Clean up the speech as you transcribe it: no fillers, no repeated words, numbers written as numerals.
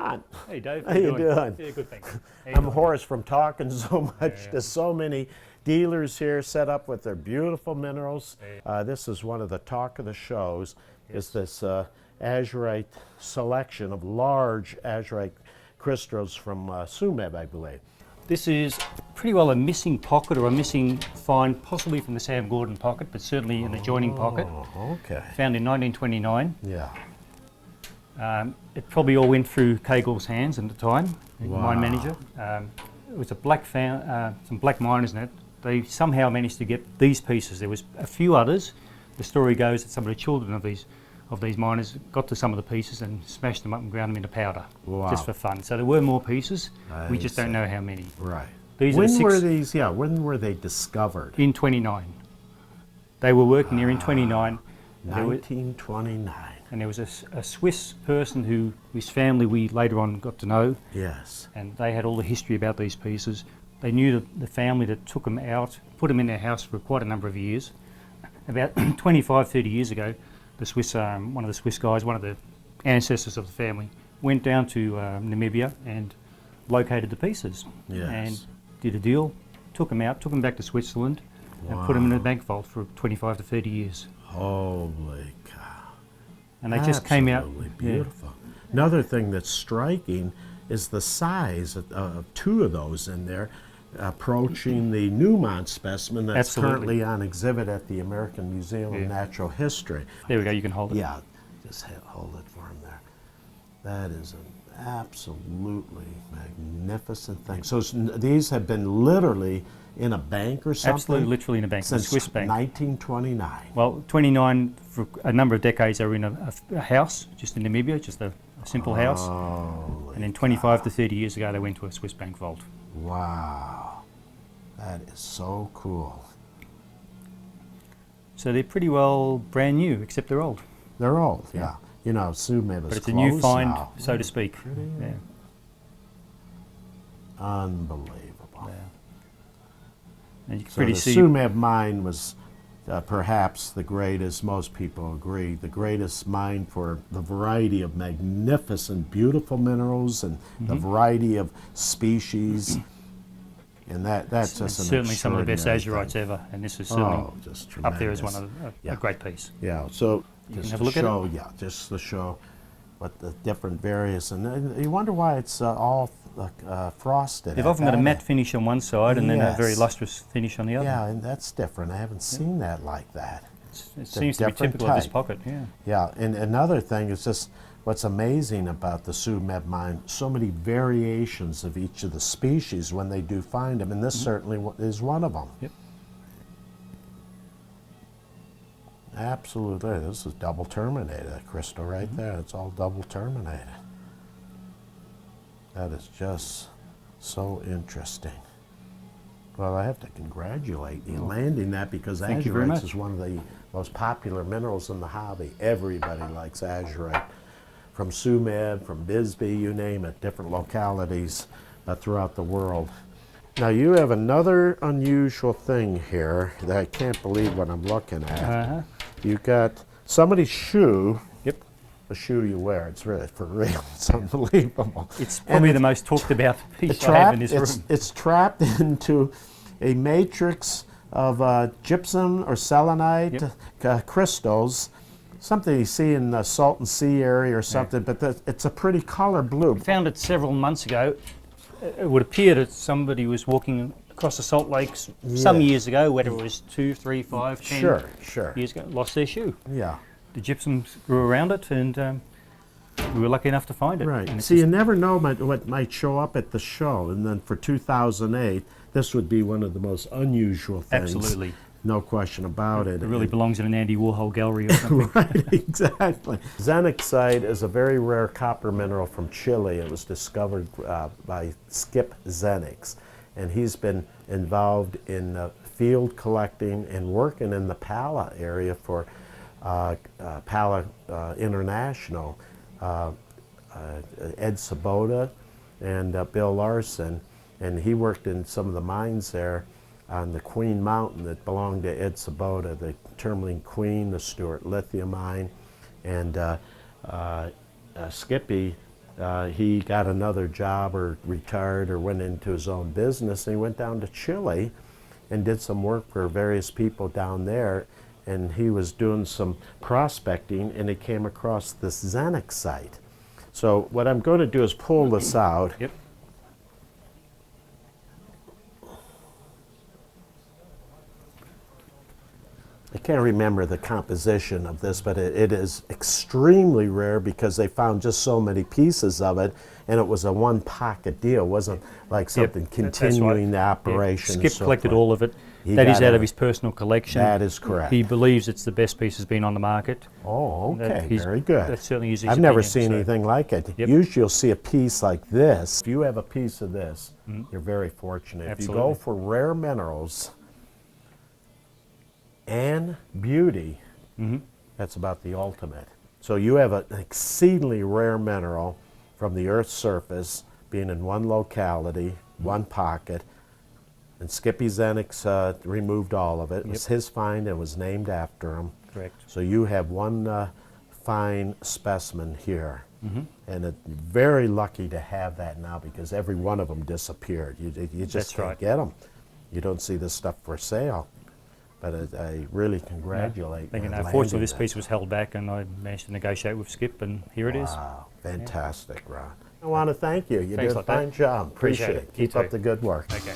Ron. Hey Dave, How you doing? Yeah, good, thanks. I'm hoarse from talking so much. There's so many dealers here set up with their beautiful minerals. This is one of the talk of the shows, is this Azurite selection of large Azurite crystals from Tsumeb, I believe. This is pretty well a missing pocket or a missing find, possibly from the Sam Gordon pocket, but certainly an adjoining pocket. Okay. Found in 1929. Yeah. It probably all went through Cagle's hands at the time, the Wow. mine manager. It was a some black miners in it. They somehow managed to get these pieces. There was a few others. The story goes that some of the children of these miners got to some of the pieces and smashed them up and ground them into powder, just for fun. So there were more pieces. We just don't know how many. Right. These when were these? Yeah. When were they discovered? In 29. They were working here in 29. 1929. And there was a Swiss person whose family we later on got to know. Yes. And they had all the history about these pieces. They knew the family that took them out, put them in their house for quite a number of years. About 25, 30 years ago, the Swiss, one of the Swiss guys, one of the ancestors of the family, went down to Namibia and located the pieces. Yes. And did a deal, took them out, took them back to Switzerland, and put them in a bank vault for 25 to 30 years. Holy cow. And they just came out. Beautiful. Yeah. Another thing that's striking is the size of two of those in there, approaching the Newmont specimen that's currently on exhibit at the American Museum of Natural History. There we go, you can hold it. Yeah, just hold it for him there. That is an absolutely magnificent thing. So these have been literally in a bank or something? Absolutely, literally in a bank, since a Swiss bank. 1929. Well, 29, for a number of decades they were in a house, just in Namibia, just a simple house. And then 25 to 30 years ago they went to a Swiss bank vault. Wow, that is so cool. So they're pretty well brand new, except they're old. They're old, yeah. You know, Tsumeb is but it's a new find, now, so to speak. Yeah. Unbelievable. Yeah. And you can So pretty the see Tsumeb mine was perhaps the greatest, most people agree, the greatest mine for the variety of magnificent, beautiful minerals and the variety of species. And that's just certainly some of the best extraordinary Azurites thing. ever, and this is certainly just up there as one tremendous. of a great piece. Yeah, so You can just have a to look at show, it. yeah, just to show what the different various, and you wonder why it's all frosted. They've often got a matte finish on one side and then a very lustrous finish on the other. Yeah, and that's different. I haven't seen that like that. It seems to be typical of this pocket, yeah. Yeah, and another thing is just what's amazing about the Tsumeb mine, so many variations of each of the species when they do find them, and this certainly is one of them. Yep. Absolutely, this is double terminated, that crystal right there, it's all double terminated. That is just so interesting. Well, I have to congratulate you landing that, because Azurites is one of the most popular minerals in the hobby. Everybody likes Azurite. From Tsumeb, from Bisbee, you name it, different localities throughout the world. Now you have another unusual thing here that I can't believe what I'm looking at. You've got somebody's shoe. Yep. The shoe you wear, it's really for real. It's unbelievable. It's probably the most talked about piece I have in this room. It's trapped into a matrix of gypsum or selenite crystals, something you see in the Salton Sea area or something, but it's a pretty color blue. We found it several months ago. It would appear that somebody was walking across the Salt Lakes some years ago, whether it was 2, 3, 5, 10 years ago, lost their shoe. Yeah. The gypsum grew around it, and we were lucky enough to find it. Right. See, you never know what might show up at the show, and then for 2008, this would be one of the most unusual things. Absolutely. No question about it. It really belongs in an Andy Warhol gallery or something. Right, exactly. Xenixite is a very rare copper mineral from Chile. It was discovered by Skip Xenix, and he's been involved in field collecting and working in the Pala area for Pala International. Ed Sabota and Bill Larson, and he worked in some of the mines there on the Queen Mountain that belonged to Ed Sabota, the Tourmaline Queen, the Stewart Lithium mine, and Skippy he got another job or retired or went into his own business, and he went down to Chile and did some work for various people down there, and he was doing some prospecting, and he came across this Xenic site. So what I'm going to do is pull this out. Yep. I can't remember the composition of this, but it is extremely rare because they found just so many pieces of it, and it was a one pocket deal. It wasn't like something continuing the operation. Skip collected all of it. He That is got out of his personal collection. That is correct. He believes it's the best piece that's been on the market. Oh, okay, very good. That certainly is his I've never opinion, seen so- anything like it. Yep. Usually you'll see a piece like this. If you have a piece of this, you're very fortunate. Absolutely. If you go for rare minerals and beauty, that's about the ultimate. So you have an exceedingly rare mineral from the Earth's surface being in one locality, one pocket, and Skippy Xenix removed all of it. It was his find and was named after him. Correct. So you have one fine specimen here. And it's very lucky to have that now because every one of them disappeared. You just That's can't right. get them. You don't see this stuff for sale. But I really congratulate you. on Fortunately, landing this that. piece was held back, and I managed to negotiate with Skip, and here it is. Wow, fantastic, Ron. I want to thank you. You Thanks did a a lot, Dave. fine job. Appreciate Appreciate it. it. Keep You up too. the good work. Okay.